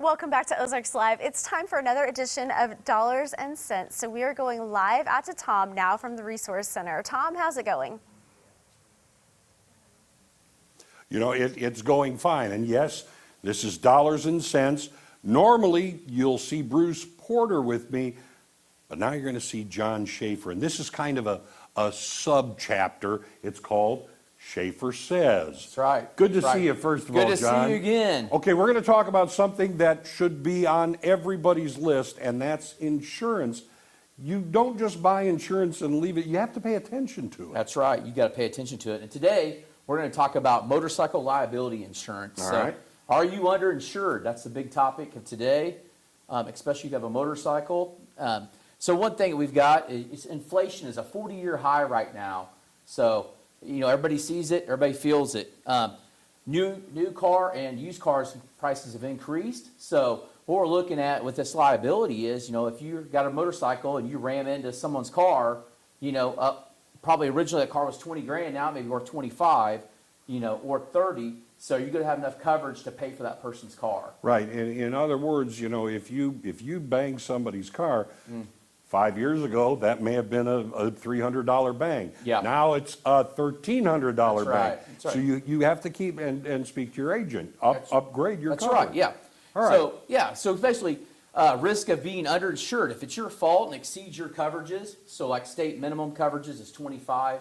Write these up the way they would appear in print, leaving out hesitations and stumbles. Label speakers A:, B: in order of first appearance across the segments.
A: Welcome back to Ozarks Live. It's time for another edition of Dollars and Cents. So we are going live out to Tom now from the Resource Center. Tom, how's it going?
B: You know, it's going fine. And yes, this is Dollars and Cents. Normally, you'll see Bruce Porter with me, but now you're going to see John Schaefer. And this is kind of a sub-chapter. It's called Schaefer Says.
C: That's right.
B: Good to see you, first of all, John.
C: Good to see you again.
B: Okay, we're going to talk about something that should be on everybody's list, and that's insurance. You don't just buy insurance and leave it. You have to pay attention to it.
C: That's right. You got to pay attention to it. And today, we're going to talk about motorcycle liability insurance.
B: All right.
C: Are you underinsured? That's the big topic of today, especially if you have a motorcycle. So one thing we've got is inflation is a 40-year high right now. So, you know, everybody sees it, everybody feels it. New car and used cars prices have increased. So what we're looking at with this liability is, you know, if you've got a motorcycle and you ram into someone's car, you know, probably originally that car was 20 grand, now maybe worth 25, you know, or 30. So you're going to have enough coverage to pay for that person's car.
B: Right. In other words, you know, if you bang somebody's car, 5 years ago, that may have been a $300 bang.
C: Yeah.
B: Now it's a $1,300 bang.
C: Right. That's right.
B: So you have to keep and speak to your agent. Upgrade your
C: That's
B: coverage.
C: right, yeah.
B: All right.
C: So basically, risk of being underinsured. If it's your fault and exceeds your coverages, so like state minimum coverages is $25,000,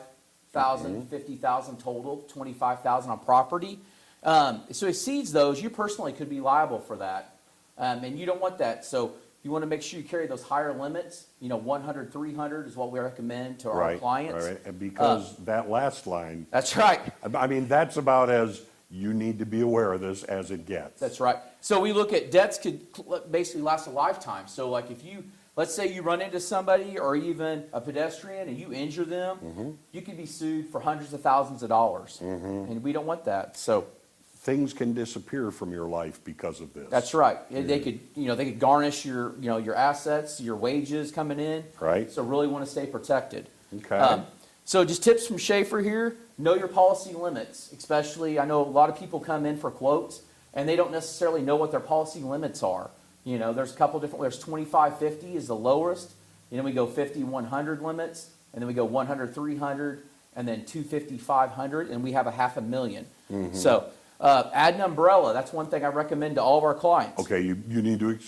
C: $50,000 total, $25,000 on property. So exceeds those, you personally could be liable for that. And you don't want that. So you want to make sure you carry those higher limits. You know, 100, 300 is what we recommend to our clients.
B: Right, and because that last line.
C: That's right.
B: I mean, that's about as you need to be aware of this as it gets.
C: That's right. So we look at debts could basically last a lifetime. So like if you, let's say you run into somebody or even a pedestrian and you injure them, you could be sued for hundreds of thousands of dollars. And we don't want that. So
B: things can disappear from your life because of this.
C: that's right. They could, you know, they could garnish your, you know, your assets, your wages coming in.
B: Right.
C: So really want to stay protected.
B: Okay.
C: So just tips from Schaefer here. Know your policy limits. Especially, I know a lot of people come in for quotes and they don't necessarily know what their policy limits are. You know, there's a couple different. There's 25, 50 is the lowest. And then we go 50, 100 limits, and then we go 100, 300, and then 250, 500, and we have a $500,000. So. Add an umbrella. That's one thing I recommend to all of our clients.
B: Okay, you need to,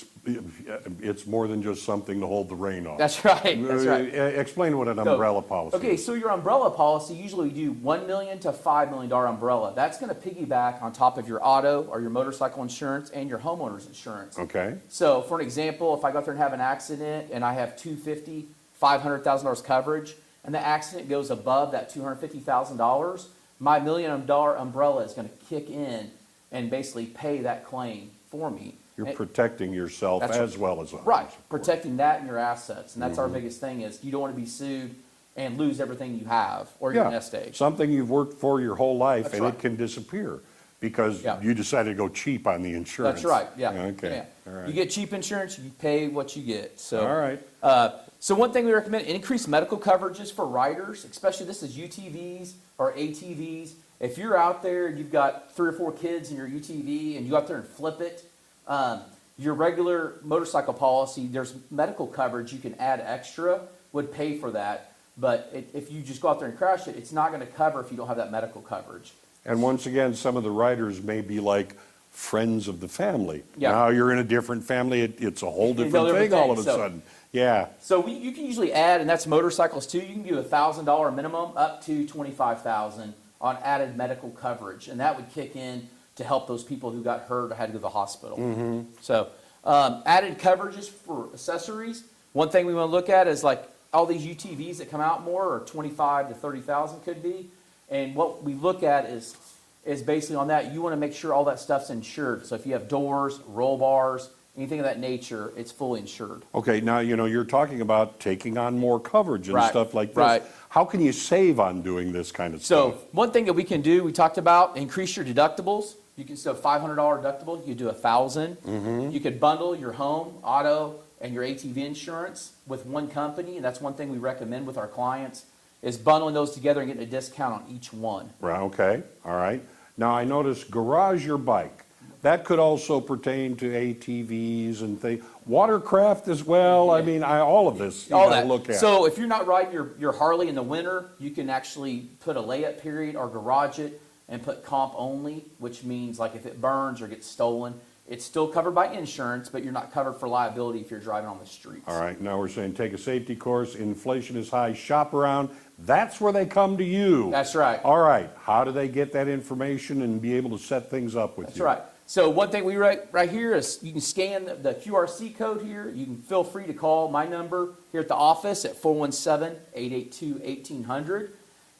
B: it's more than just something to hold the rain on.
C: That's right. That's right.
B: Explain what an umbrella policy is.
C: Okay, so your umbrella policy, usually we do $1 million to $5 million umbrella. That's going to piggyback on top of your auto or your motorcycle insurance and your homeowner's insurance.
B: Okay.
C: So for an example, if I go out there and have an accident and I have $250,000, $500,000 coverage, and the accident goes above that $250,000, my $1 million umbrella is going to kick in and basically pay that claim for me.
B: You're protecting yourself as well as others.
C: Right, protecting that and your assets. And that's our biggest thing is you don't want to be sued and lose everything you have or your nest egg.
B: Something you've worked for your whole life
C: That's
B: and
C: right.
B: it can disappear because you decided to go cheap on the insurance.
C: That's right, yeah.
B: Okay.
C: Yeah.
B: All right.
C: You get cheap insurance, you pay what you get. So,
B: all right.
C: So one thing we recommend, increase medical coverages for riders, especially this is UTVs or ATVs. If you're out there and you've got 3 or 4 kids in your UTV and you go out there and flip it, your regular motorcycle policy, there's medical coverage you can add extra, would pay for that. But if you just go out there and crash it, it's not going to cover if you don't have that medical coverage.
B: And once again, some of the riders may be like friends of the family.
C: Yeah.
B: Now you're in a different family. It's a whole different thing all of a sudden. Yeah.
C: So you can usually add, and that's motorcycles too, you can do a $1,000 minimum up to $25,000 on added medical coverage. And that would kick in to help those people who got hurt or had to go to the hospital. So added coverages for accessories. One thing we want to look at is like all these UTVs that come out more or 25 to 30,000 could be. And what we look at is basically on that, you want to make sure all that stuff's insured. So if you have doors, roll bars, anything of that nature, it's fully insured.
B: Okay, now, you know, you're talking about taking on more coverage and stuff like this.
C: Right.
B: How can you save on doing this kind of stuff?
C: So one thing that we can do, we talked about, increase your deductibles. You can still $500 deductible, you could do $1,000. You could bundle your home, auto, and your ATV insurance with one company, and that's one thing we recommend with our clients, is bundling those together and getting a discount on each one.
B: Right, okay, all right. Now, I noticed garage your bike. that could also pertain to ATVs and things, watercraft as well. I mean, all of this you
C: All
B: gotta
C: that.
B: look at.
C: So if you're not riding your Harley in the winter, you can actually put a layup period or garage it and put comp only, which means like if it burns or gets stolen, it's still covered by insurance, but you're not covered for liability if you're driving on the streets.
B: All right, now we're saying take a safety course, inflation is high, shop around. That's where they come to you.
C: That's right.
B: All right, how do they get that information and be able to set things up with
C: That's
B: you?
C: right. So one thing we write right here is you can scan the QRC code here. You can feel free to call my number here at the office at 417-882-1800,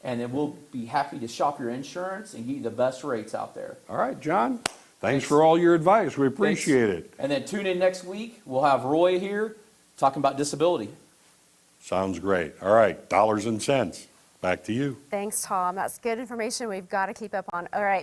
C: and then we'll be happy to shop your insurance and get you the best rates out there.
B: All right, John, thanks for all your advice. We appreciate it.
C: And then tune in next week. We'll have Roy here talking about disability.
B: Sounds great. All right, dollars and cents. Back to you.
A: Thanks, Tom. That's good information we've got to keep up on. All right.